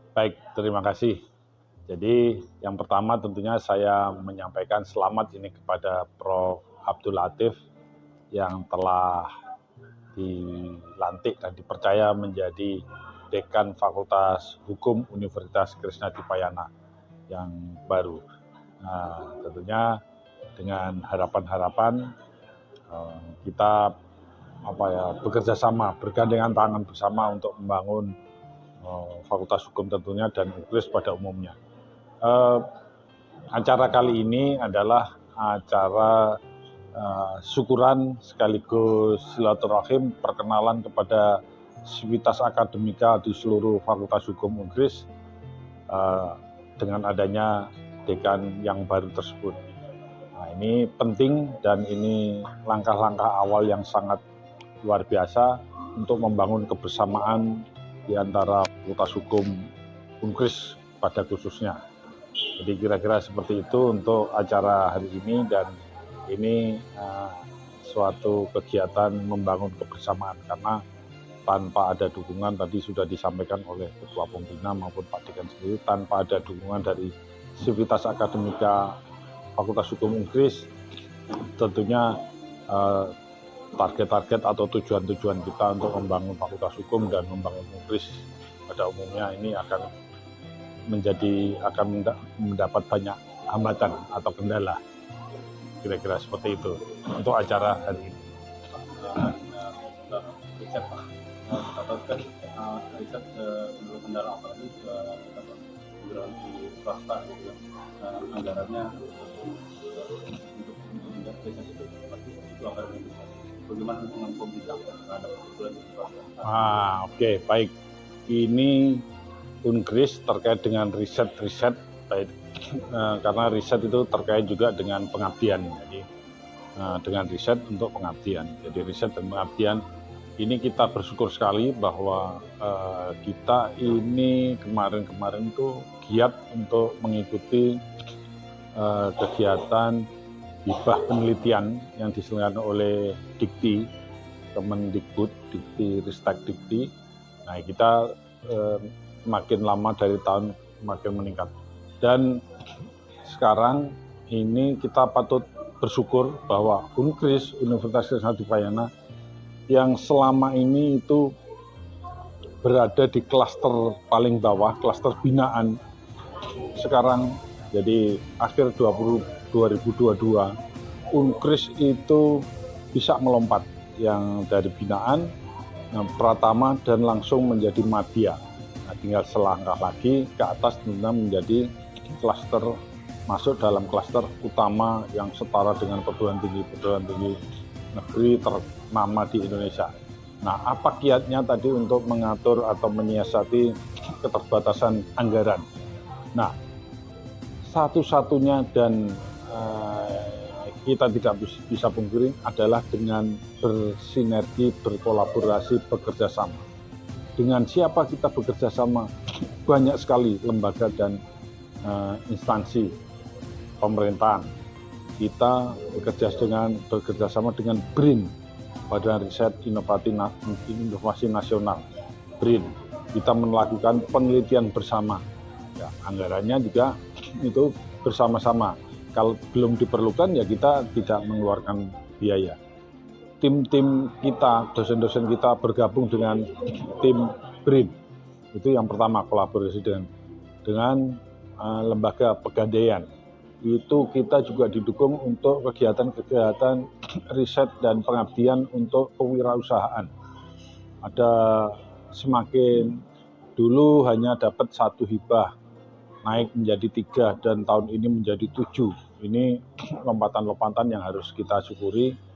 Baik, terima kasih. Jadi yang pertama tentunya saya menyampaikan selamat ini kepada Prof. Abdul Latif yang telah dilantik dan dipercaya menjadi Dekan Fakultas Hukum Universitas Krisnadipayana yang baru. Nah, tentunya dengan harapan-harapan kita bekerja sama, bergandengan tangan bersama untuk membangun Fakultas Hukum tentunya dan UKRIS pada umumnya. Acara kali ini adalah acara syukuran sekaligus silaturahim perkenalan kepada sivitas akademika di seluruh Fakultas Hukum UNKRIS dengan adanya dekan yang baru tersebut. Nah, ini penting dan ini langkah-langkah awal yang sangat luar biasa untuk membangun kebersamaan di antara Fakultas Hukum UNKRIS pada khususnya. Jadi kira-kira seperti itu untuk acara hari ini, dan ini suatu kegiatan membangun kebersamaan karena tanpa ada dukungan, tadi sudah disampaikan oleh Ketua Pembina maupun Pak Dekan sendiri, tanpa ada dukungan dari sivitas akademika Fakultas Hukum UNKRIS, tentunya target-target atau tujuan-tujuan kita untuk membangun Fakultas Hukum dan membangun UNKRIS pada umumnya ini akan mendapat banyak hambatan atau kendala. Kira-kira seperti itu untuk acara hari ini. Riset Pak, kita kan riset menurut kendala apalagi perguruan di swasta gitu ya, anggarannya untuk riset itu pasti itu anggaran besar. Bagaimana hubungan pemerintah terhadap perguruan di swasta? Oke, baik. Ini UNKRIS terkait dengan riset-riset, baik karena riset itu terkait juga dengan pengabdian. Jadi dengan riset untuk pengabdian. Jadi riset dan pengabdian ini kita bersyukur sekali bahwa kita ini kemarin itu giat untuk mengikuti kegiatan hibah penelitian yang diselenggarakan oleh Dikti, Kemendikbud, Dikti Ristek Dikti. Nah, kita makin lama dari tahun makin meningkat. Dan sekarang ini kita patut bersyukur bahwa UNKRIS, Universitas Krisnadipayana, yang selama ini itu berada di klaster paling bawah, klaster binaan, sekarang jadi akhir 2022 UNKRIS itu bisa melompat yang dari binaan pratama dan langsung menjadi madya. Nah, tinggal selangkah lagi ke atas tentunya menjadi klaster, masuk dalam klaster utama yang setara dengan perguruan tinggi negeri ternama di Indonesia. Nah, apa kiatnya tadi untuk mengatur atau menyiasati keterbatasan anggaran? Nah, satu-satunya dan kita tidak bisa pungkiri adalah dengan bersinergi, berkolaborasi, bekerja sama. Dengan siapa kita bekerja sama? Banyak sekali lembaga dan instansi pemerintahan. Kita bekerja sama dengan BRIN, Badan Riset Inovasi Nasional, BRIN. Kita melakukan penelitian bersama. Ya, anggarannya juga itu bersama-sama. Kalau belum diperlukan ya kita tidak mengeluarkan biaya. Tim-tim kita, dosen-dosen kita bergabung dengan tim BRIN. Itu yang pertama, kolaborasi dengan lembaga pegadaian. Itu kita juga didukung untuk kegiatan-kegiatan riset dan pengabdian untuk kewirausahaan. Ada semakin dulu hanya dapat 1 hibah, naik menjadi 3 dan tahun ini menjadi 7. Ini lompatan-lompatan yang harus kita syukuri.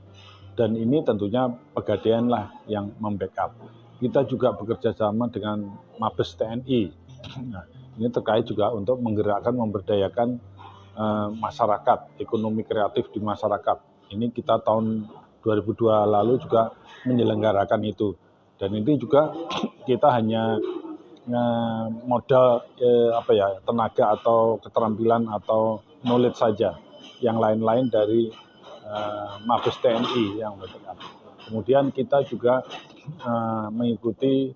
Dan ini tentunya pegadaian lah yang membackup. Kita juga bekerja sama dengan Mabes TNI. Nah, ini terkait juga untuk menggerakkan, memberdayakan masyarakat, ekonomi kreatif di masyarakat. Ini kita tahun 2002 lalu juga menyelenggarakan itu. Dan ini juga kita hanya modal tenaga atau keterampilan atau knowledge saja. Yang lain-lain dari Mabes TNI yang berdekat. Kemudian kita juga mengikuti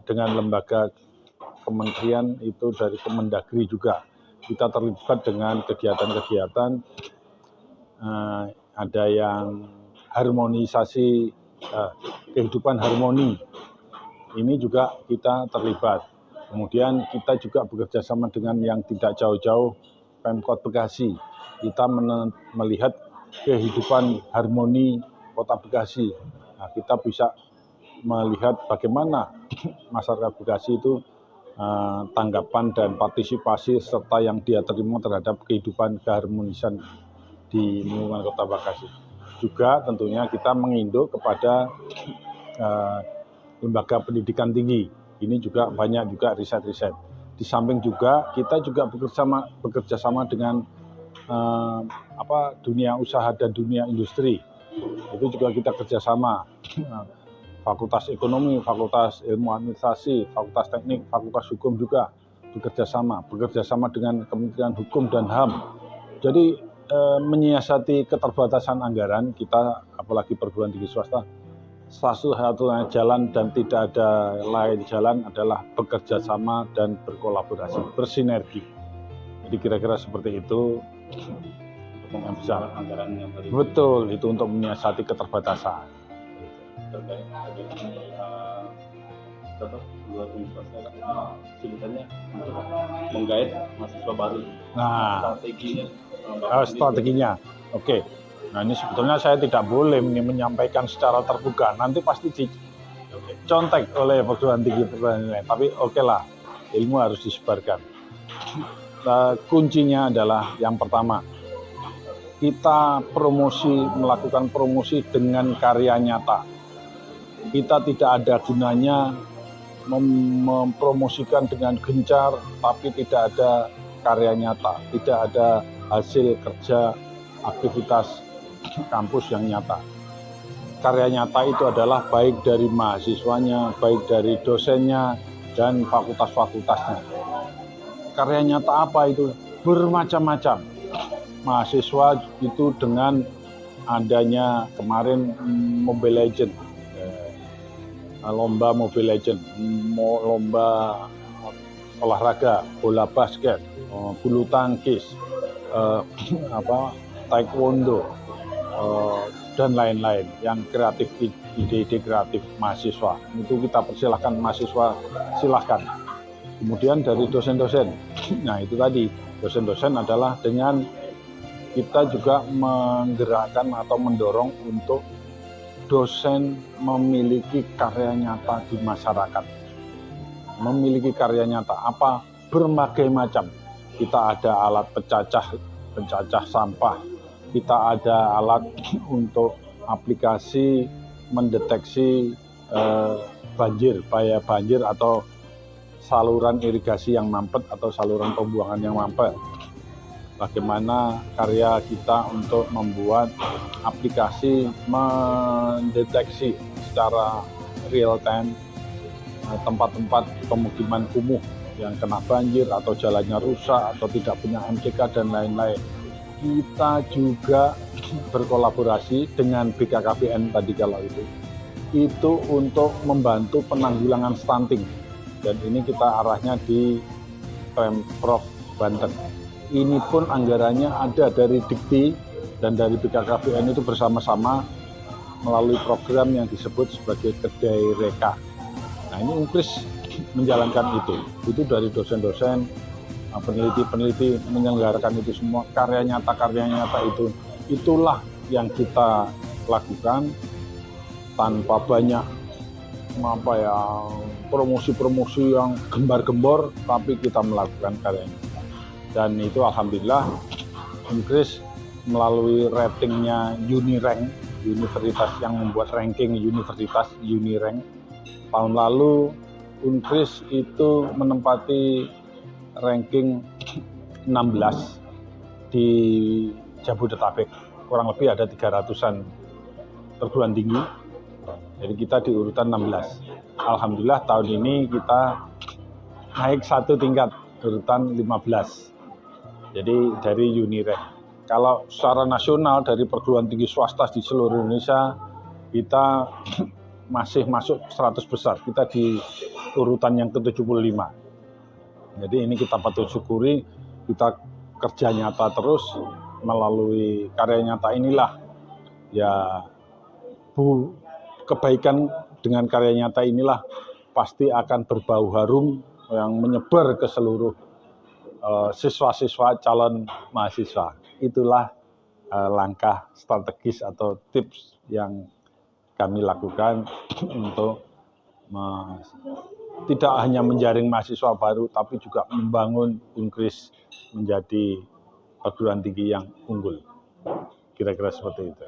dengan lembaga kementerian itu dari Kemendagri juga. Kita terlibat dengan kegiatan-kegiatan, ada yang harmonisasi, kehidupan harmoni. Ini juga kita terlibat. Kemudian kita juga bekerja sama dengan yang tidak jauh-jauh, Pemkot Bekasi. Kita melihat kehidupan harmoni Kota Bekasi. Nah, kita bisa melihat bagaimana masyarakat Bekasi itu tanggapan dan partisipasi serta yang dia terima terhadap kehidupan keharmonisan di lingkungan Kota Bekasi. Juga tentunya kita menginduk kepada lembaga pendidikan tinggi. Ini juga banyak juga riset-riset. Di samping juga kita juga bekerja sama dengan dunia usaha dan dunia industri. Itu juga kita kerjasama. Fakultas Ekonomi, Fakultas Ilmu Administrasi, Fakultas Teknik, Fakultas Hukum juga bekerja sama dengan Kementerian Hukum dan HAM. Jadi menyiasati keterbatasan anggaran kita, apalagi perguruan tinggi swasta, satu-satunya jalan dan tidak ada lain jalan adalah bekerja sama dan berkolaborasi, bersinergi. Jadi kira-kira seperti itu. Untuk mengambil anggaran yang tadi. Betul, itu untuk menyiasati keterbatasan. Terkait tetap dua swasta kesulitannya menggait mahasiswa baru. Nah, strateginya. Oke. Nah, ini sebetulnya saya tidak boleh menyampaikan secara terbuka. Nanti pasti dicontek oleh perguruan tinggi lain. Tapi oke lah, ilmu harus disebarkan. Kuncinya adalah yang pertama, kita melakukan promosi dengan karya nyata. Kita tidak ada gunanya mempromosikan dengan gencar, tapi tidak ada karya nyata, tidak ada hasil kerja aktivitas kampus yang nyata. Karya nyata itu adalah baik dari mahasiswanya, baik dari dosennya, dan fakultas-fakultasnya. Karya nyata apa itu? Bermacam-macam. Mahasiswa itu dengan adanya kemarin Mobile Legend, lomba Mobile Legend, lomba olahraga, bola basket, bulu tangkis, taekwondo, dan lain-lain yang kreatif, ide-ide kreatif mahasiswa. Itu kita persilahkan mahasiswa, silahkan. Kemudian dari dosen-dosen, nah itu tadi, dosen-dosen adalah dengan kita juga menggerakkan atau mendorong untuk dosen memiliki karya nyata di masyarakat. Memiliki karya nyata apa? Berbagai macam. Kita ada alat pencacah sampah. Kita ada alat untuk aplikasi mendeteksi bahaya banjir atau saluran irigasi yang mampet atau saluran pembuangan yang mampet. Bagaimana karya kita untuk membuat aplikasi mendeteksi secara real time tempat-tempat pemukiman kumuh yang kena banjir atau jalannya rusak atau tidak punya MCK dan lain-lain. Kita juga berkolaborasi dengan BKKBN tadi kalau itu untuk membantu penanggulangan stunting, dan ini kita arahnya di Pemprov Banten. Ini pun anggarannya ada dari Dikti dan dari BKKBN itu bersama-sama melalui program yang disebut sebagai Kedai Reka. Nah, ini Unkris menjalankan itu dari dosen-dosen, peneliti-peneliti menyelenggarakan itu semua. Karya nyata itulah yang kita lakukan tanpa banyak promosi-promosi yang gembar-gembor, tapi kita melakukan karyanya. Dan itu alhamdulillah Unkris melalui ratingnya Unirank, universitas yang membuat ranking universitas Unirank. Tahun lalu Unkris itu menempati ranking 16 di Jabodetabek. Kurang lebih ada 300-an perguruan tinggi. Jadi kita di urutan 16. Alhamdulillah tahun ini kita naik satu tingkat, urutan 15. Jadi dari Unirank. Kalau secara nasional dari perguruan tinggi swasta di seluruh Indonesia, kita masih masuk 100 besar. Kita di urutan yang ke-75. Jadi ini kita patut syukuri, kita kerja nyata terus melalui karya nyata inilah ya kebaikan dengan karya nyata inilah pasti akan berbau harum yang menyebar ke seluruh siswa-siswa calon mahasiswa. Itulah langkah strategis atau tips yang kami lakukan untuk tidak hanya menjaring mahasiswa baru, tapi juga membangun Unkris menjadi perguruan tinggi yang unggul. Kira-kira seperti itu.